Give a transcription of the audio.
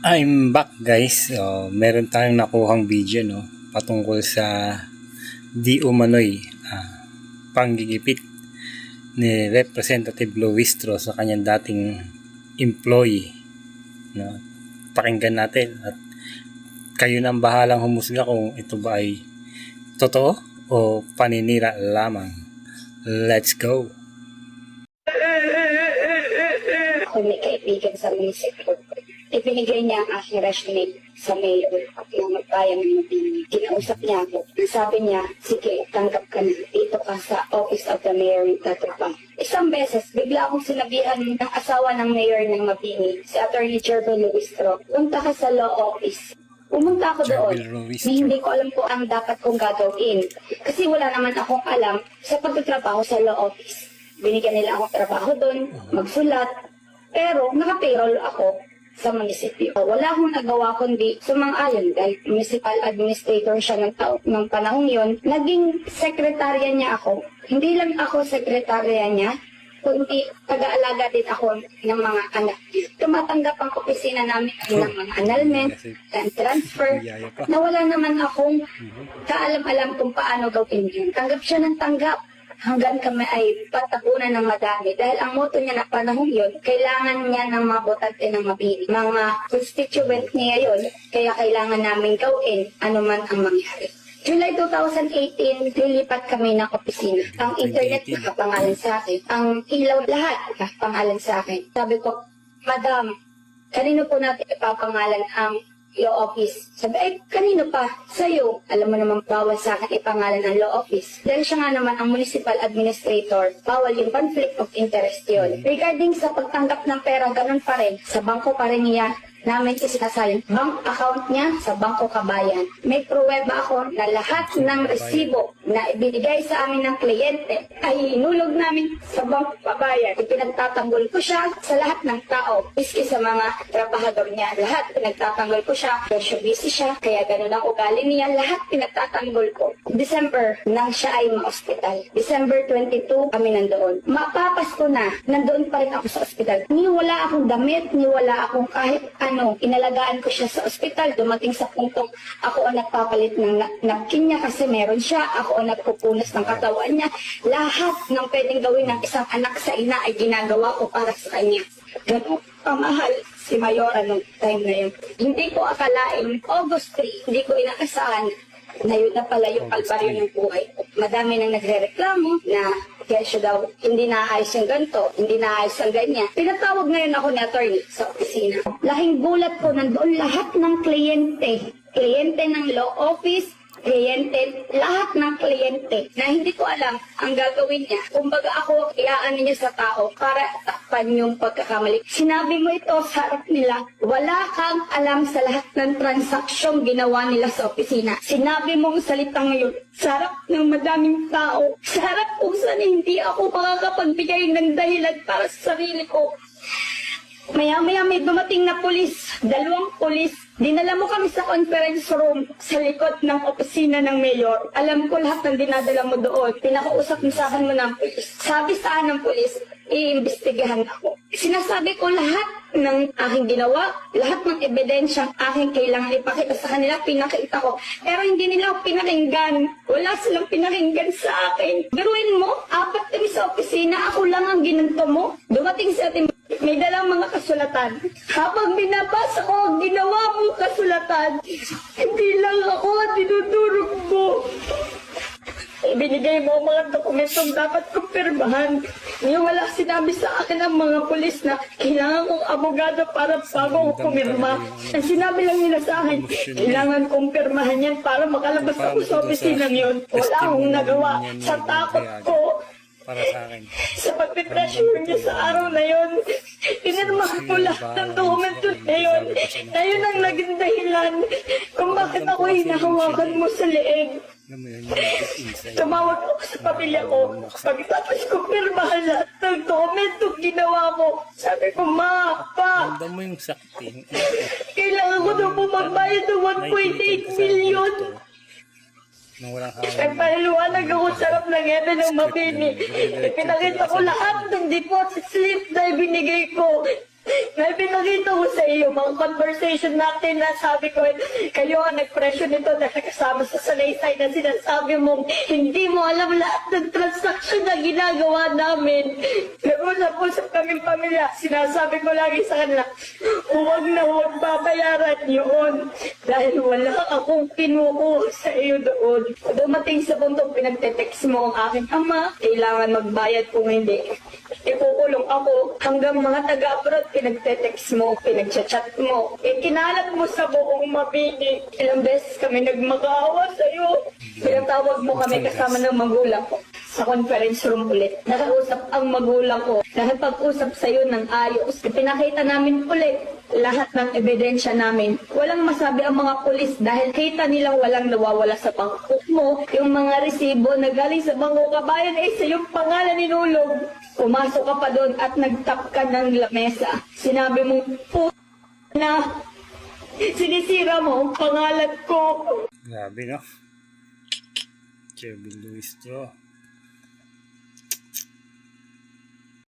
I'm back guys. Meron tayong nakuhang video no patungkol sa di umano'y panggigipit ni Representative Luistro sa kanyang dating employee. No? Pakinggan natin at kayo nang bahalang humusga kung ito ba ay totoo o paninira lamang. Let's go! Ako may kaibigan sa munisipyo. Ibinigay niya ang aking resume sa mayor at ng bayan ng Mabini. Kinausap niya ako. Sabi niya, sige, tanggap ka na. Dito ka sa Office of the Mayor ng Tatupang. Isang beses, bigla akong sinabihan ng asawa ng mayor ng Mabini, si Attorney Jervil Luistro, punta ka sa law office. Pumunta ako doon. Hindi ko alam po ang dapat kong gagawin. Kasi wala naman akong alam sa pagtatrabaho sa law office. Binigyan nila akong trabaho doon, magsulat. Pero naka-payroll ako sa munisipyo. Wala akong nagawa kundi sumang-ayon dahil municipal administrator siya ng panahong yon. Naging sekretarya niya ako. Hindi lang ako sekretarya niya, kundi taga-alaga din ako ng mga anak. Tumatanggap ang opisina namin ng mga annulment and transfer na wala naman akong kaalam-alam kung paano gawin yun. Tanggap siya ng tanggap. Hanggang kami ay patapunan ng madami. Dahil ang motto niya na panahon yun, kailangan niya ng mga botante ng Mabini. Mga constituent niya yun, kaya kailangan namin gawin anuman ang mangyari. July 2018, lilipat kami ng opisina. Ang internet nakapangalan sa akin. Ang ilaw lahat nakapangalan sa akin. Sabi ko, Madam, kanino po natin ipapangalan ang law office? Sabi, kanino pa? Sa'yo. Alam mo naman, bawal sa akin ipangalan ng law office. Dahil siya nga naman ang municipal administrator, bawal yung conflict of interest yun. Regarding sa pagtanggap ng pera, ganun pa rin. Sa bangko pa rin niya namin isinasayin. Bank account niya sa Bangko Kabayan. May pruweba ako na lahat ng resibo na ibinigay sa amin ng kliyente ay inulog namin sa Bangko Kabayan. Ipinagtatanggol ko siya sa lahat ng tao. Iski sa mga trabahador niya. Lahat pinagtatanggol ko siya. Kasi busy siya. Kaya ganun ang ugali niya. Lahat pinagtatanggol ko. December nang siya ay ma-hospital. December 22 kami nandoon. Mapapasko na. Nandoon pa rin ako sa ospital. Ni wala akong damit. Ni wala akong kahit inalagaan ko siya sa ospital. Dumating sa puntong ako ang nagpapalit ng napkin niya kasi meron siya. Ako ang nagpupunas ng katawan niya. Lahat ng pwedeng gawin ng isang anak sa ina ay ginagawa ko para sa kanya. Ganun kamahal si Mayora nung time na yun. Hindi ko akalain, August 3, hindi ko inaasahan na yun na pala yung kalbaryo ng buhay. Madami nang nagre-reklamo na kaya daw, hindi naayos yung ganito, hindi naayos ang ganyan. Pinatawag ngayon ako ni attorney sa opisina. Lahing gulat ko, nandoon lahat ng kliyente. Kliyente ng law office, kliyente, lahat ng kliyente na hindi ko alam ang gagawin niya. Kumbaga ako, iaan niya sa tao para takpan yung pagkakamali. Sinabi mo ito sa harap nila, wala kang alam sa lahat ng transaksyong ginawa nila sa opisina. Sinabi mong salitang ngayon, sa harap ng madaming tao, sa harap kung saan hindi ako makakapagbigay ng dahilan para sa sarili ko. Maya-maya may dumating na pulis, 2 pulis. Dinala mo kami sa conference room sa likod ng opisina ng mayor. Alam ko lahat ng dinadala mo doon. Pinakausap mo sa akin mo ng pulis. Sabi sa akin ng pulis, iimbestigahan ako. Sinasabi ko lahat ng aking ginawa, lahat ng ebidensyang aking kailangan ipakita sa kanila, pinakita ko. Pero hindi nila ako pinakinggan. Wala silang pinakinggan sa akin. Biruin mo, 4 kami sa opisina, ako lang ang ginanto mo. Dumating sa atin, may dalang mga kasulatan. Habang binabasa ko ang ginawa mong kasulatan, hindi lang ako at dinudurog mo. Ibinigay mo ang mga dokumentong dapat kumpirmahan. Ngayon wala sinabi sa akin ang mga pulis na kailangan kong abogado para bago ko pumirma. Ang sinabi lang nila sa akin, kailangan kumpirmahan yan para makalabas ako sa opisinang yun. Wala akong nagawa sa takot ko. Para sa akin. Sa pagpipressure niya sa araw na yun, pinirmahan ko lahat ng dokumento na yun. Na yun ang naging dahilan kung bakit ako hinahawakan mo sa leeg. Tumawag ako sa pamilya ko. Pagkatapos ko pirmahan lahat ng dokumento ginawa mo. Sabi ko, Ma, Pa, Tanda mo yung sakting. kailangan ko na po magbayad ng 1.8 million. Nung walang hawak. Nagpaliwanag ako sa harap ng ete ng Mabini. Ipinakita ko lahat ng deposit slip na ibinigay ko. May pinakita ko sa iyo, mga conversation natin na sabi ko, kayo ang nagpresyo nito na kasama sa salaysay na sinasabi mong hindi mo alam lahat ng transaction na ginagawa namin. Nag-usap-usap kaming pamilya, sinasabi ko lagi sa kanila, huwag na huwag babayaran yun dahil wala akong kinukuha sa iyo doon. Dumating sa punto, pinagte-text mo ang aking ama, kailangan magbayad kung hindi. Ikukulong ako hanggang mga taga-abroad, pinagte-text mo, pinagchat-chat mo. Kinalat mo sa buong mabini. Ilang beses kami nagmakawa sa'yo. Pinatawag mo kami kasama ng magulang ko sa conference room ulit. Nakausap ang magulang ko. Nakipag-usap sa'yo ng ayos. Pinakita namin ulit lahat ng ebidensya namin. Walang masabi ang mga pulis dahil kita nilang walang nawawala sa bangko mo. Yung mga resibo na galing sa bangko kabayan ay sa iyong pangalan inulog. Pumasok ka pa doon at nagtap ka ng lamesa. Sinabi mo, na sinisira mo ang pangalan ko. Grabe, no? Chervil Luistro.